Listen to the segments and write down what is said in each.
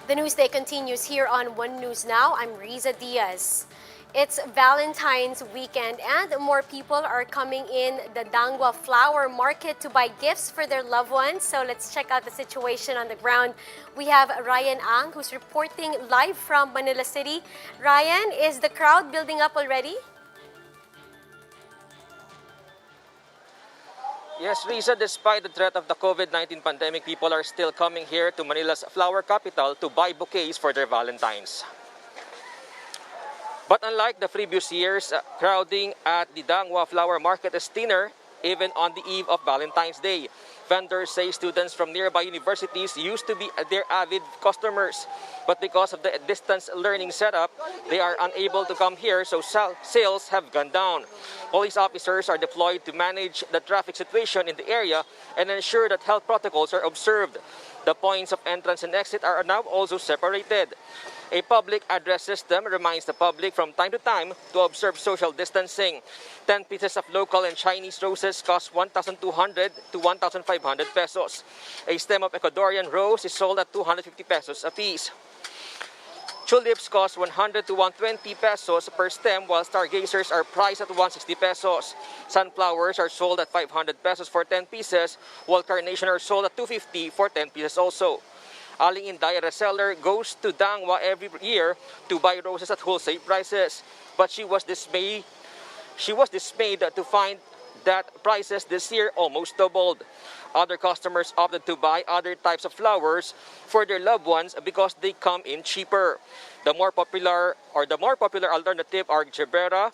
The Newsday continues here on One News Now. I'm Riza Diaz. It's Valentine's weekend and more people are coming in the Dangwa flower market to buy gifts for their loved ones. So let's check out the situation on the ground. We have Ryan Ang who's reporting live from Manila City. Ryan, is the crowd building up already? Yes, Risa, despite the threat of the COVID-19 pandemic, people are still coming here to Manila's flower capital to buy bouquets for their Valentines. But unlike the previous years, crowding at the Dangwa flower market is thinner even on the eve of Valentine's Day. Vendors say students from nearby universities used to be their avid customers. But because of the distance learning setup, they are unable to come here, so sales have gone down. Police officers are deployed to manage the traffic situation in the area and ensure that health protocols are observed. The points of entrance and exit are now also separated. A public address system reminds the public from time to time to observe social distancing. 10 pieces of local and Chinese roses cost 1,200 to 1,500 pesos. A stem of Ecuadorian rose is sold at 250 pesos a piece. Tulips cost 100 to 120 pesos per stem, while stargazers are priced at 160 pesos. Sunflowers are sold at 500 pesos for 10 pieces, while carnation are sold at 250 for 10 pieces also. Aling Inday, a reseller, goes to Dangwa every year to buy roses at wholesale prices, but she was dismayed to find that prices this year almost doubled. Other customers opted to buy other types of flowers for their loved ones because they come in cheaper. The more popular alternative are Gerbera,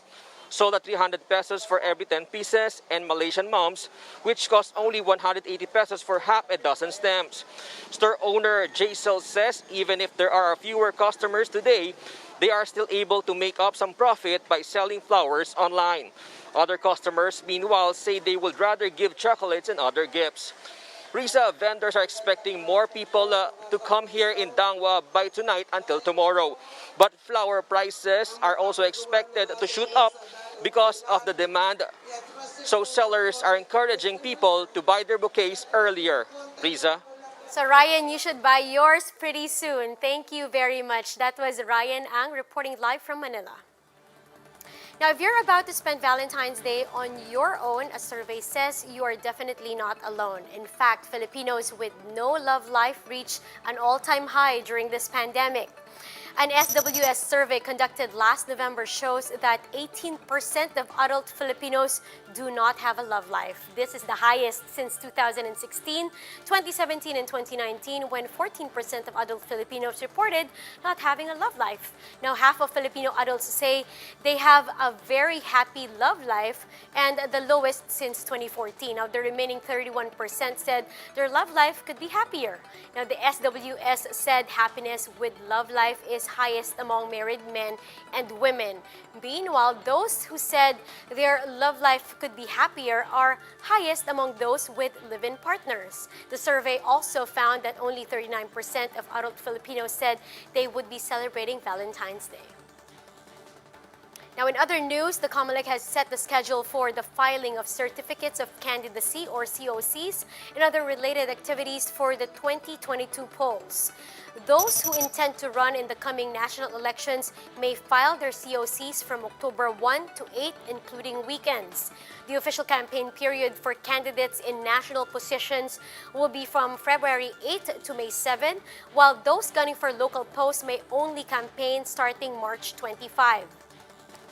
sold at 300 pesos for every 10 pieces, and Malaysian mums, which cost only 180 pesos for half a dozen stems. Store owner Jaisel says even if there are fewer customers today, they are still able to make up some profit by selling flowers online. Other customers, meanwhile, say they would rather give chocolates and other gifts. Risa, vendors are expecting more people to come here in Dangwa by tonight until tomorrow. But flower prices are also expected to shoot up because of the demand. So sellers are encouraging people to buy their bouquets earlier. Risa? So Ryan, you should buy yours pretty soon. Thank you very much. That was Ryan Ang reporting live from Manila. Now, if you're about to spend Valentine's Day on your own, a survey says you are definitely not alone. In fact, Filipinos with no love life reached an all-time high during this pandemic. An SWS survey conducted last November shows that 18% of adult Filipinos do not have a love life. This is the highest since 2016, 2017, and 2019, when 14% of adult Filipinos reported not having a love life. Now, half of Filipino adults say they have a very happy love life, and the lowest since 2014. Now, the remaining 31% said their love life could be happier. Now, the SWS said happiness with love life is highest among married men and women. Meanwhile, those who said their love life could be happier are highest among those with live-in partners. The survey also found that only 39% of adult Filipinos said they would be celebrating Valentine's Day. Now, in other news, the Comelec has set the schedule for the filing of certificates of candidacy or COCs and other related activities for the 2022 polls. Those who intend to run in the coming national elections may file their COCs from October 1 to 8, including weekends. The official campaign period for candidates in national positions will be from February 8 to May 7, while those gunning for local posts may only campaign starting March 25.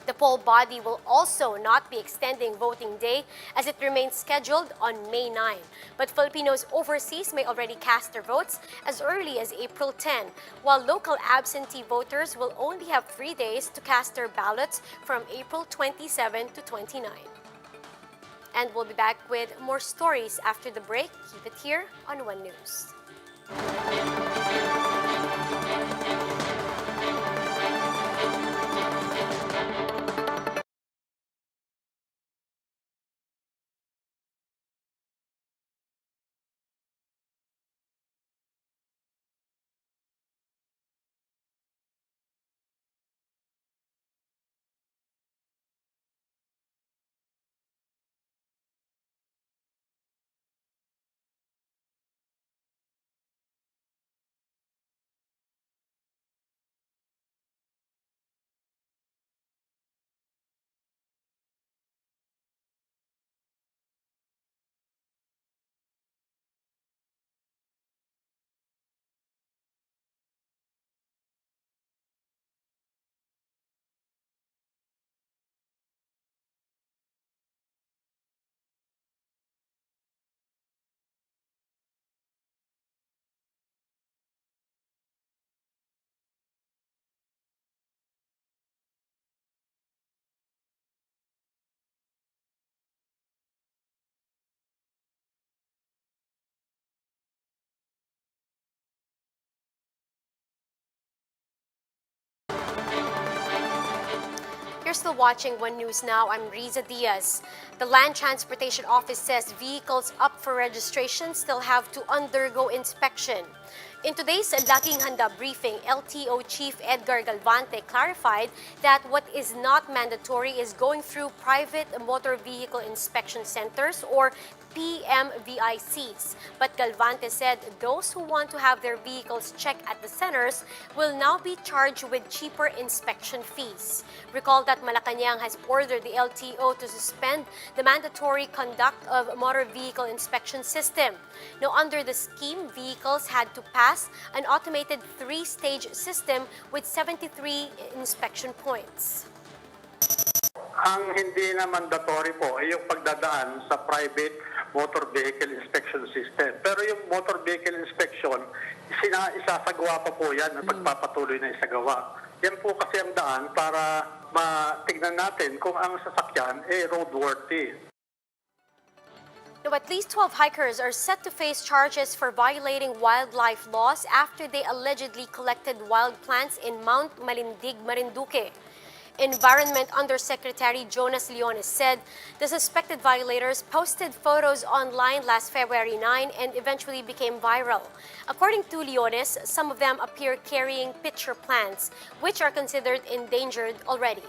The poll body will also not be extending voting day as it remains scheduled on May 9. But Filipinos overseas may already cast their votes as early as April 10, while local absentee voters will only have 3 days to cast their ballots from April 27 to 29. And we'll be back with more stories after the break. Keep it here on One News. You're still watching One News Now. I'm Riza Diaz. The Land Transportation Office says vehicles up for registration still have to undergo inspection. In today's Laking Handa briefing, LTO Chief Edgar Galvante clarified that what is not mandatory is going through private motor vehicle inspection centers or PMVICs. But Galvante said those who want to have their vehicles checked at the centers will now be charged with cheaper inspection fees. Recall that Malacanang has ordered the LTO to suspend the mandatory conduct of motor vehicle inspection system. Now, under the scheme, vehicles had to pass an automated 3-stage system with 73 inspection points. Ang hindi na mandatory po ay yung pagdadaan sa private motor vehicle inspection system. Pero yung motor vehicle inspection, isasagawa pa po yan at pagpapatuloy na isagawa. Yan po kasi ang daan para matignan natin kung ang sasakyan ay roadworthy. Now, at least 12 hikers are set to face charges for violating wildlife laws after they allegedly collected wild plants in Mount Malindig, Marinduque. Environment Undersecretary Jonas Leones said the suspected violators posted photos online last February 9 and eventually became viral. According to Leones, some of them appear carrying pitcher plants, which are considered endangered already.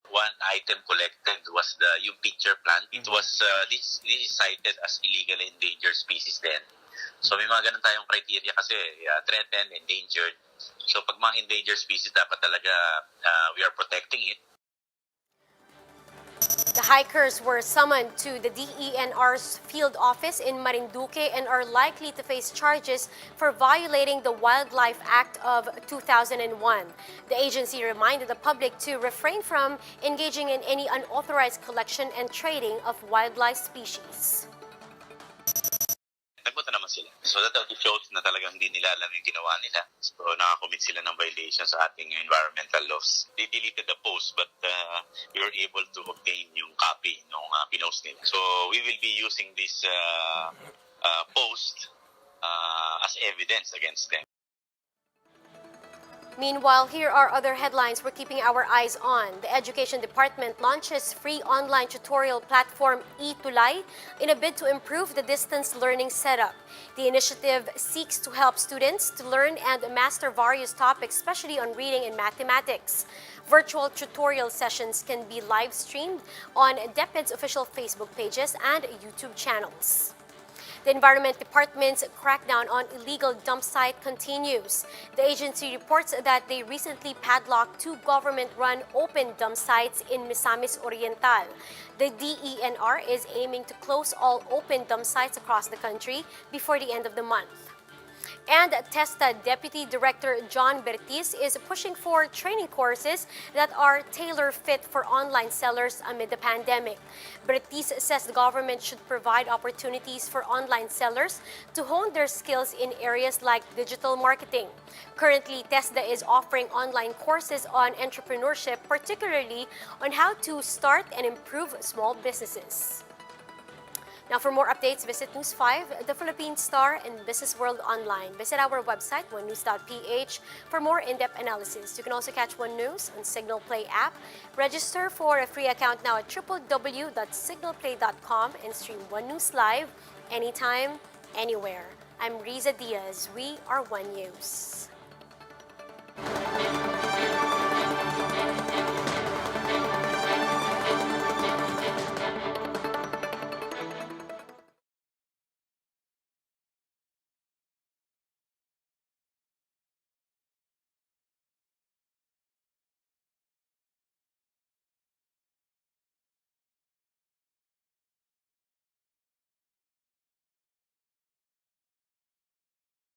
One item collected was yung pitcher plant. It was this is cited as illegal endangered species then. So may mga ganun tayong criteria kasi threatened, endangered. So pag mga endangered species, dapat talaga we are protecting it. The hikers were summoned to the DENR's field office in Marinduque and are likely to face charges for violating the Wildlife Act of 2001. The agency reminded the public to refrain from engaging in any unauthorized collection and trading of wildlife species. Nagpunta naman sila. So that shows na talagang hindi nila alam yung ginawa nila. So nakakommit sila ng violation sa ating environmental laws. They deleted the post but we were able to obtain yung copy ng pinost nila. So we will be using this post as evidence against them. Meanwhile, here are other headlines we're keeping our eyes on. The Education Department launches free online tutorial platform eTulay in a bid to improve the distance learning setup. The initiative seeks to help students to learn and master various topics, especially on reading and mathematics. Virtual tutorial sessions can be live streamed on DepEd's official Facebook pages and YouTube channels. The Environment Department's crackdown on illegal dump site continues. The agency reports that they recently padlocked 2 government-run open dump sites in Misamis Oriental. The DENR is aiming to close all open dump sites across the country before the end of the month. And TESTA Deputy Director John Bertis is pushing for training courses that are tailor-fit for online sellers amid the pandemic. Bertis says the government should provide opportunities for online sellers to hone their skills in areas like digital marketing. Currently, TESDA is offering online courses on entrepreneurship, particularly on how to start and improve small businesses. Now, for more updates, visit News 5, The Philippine Star, and Business World Online. Visit our website, onenews.ph, for more in-depth analysis. You can also catch One News on Signal Play app. Register for a free account now at www.signalplay.com and stream One News live anytime, anywhere. I'm Riza Diaz. We are One News.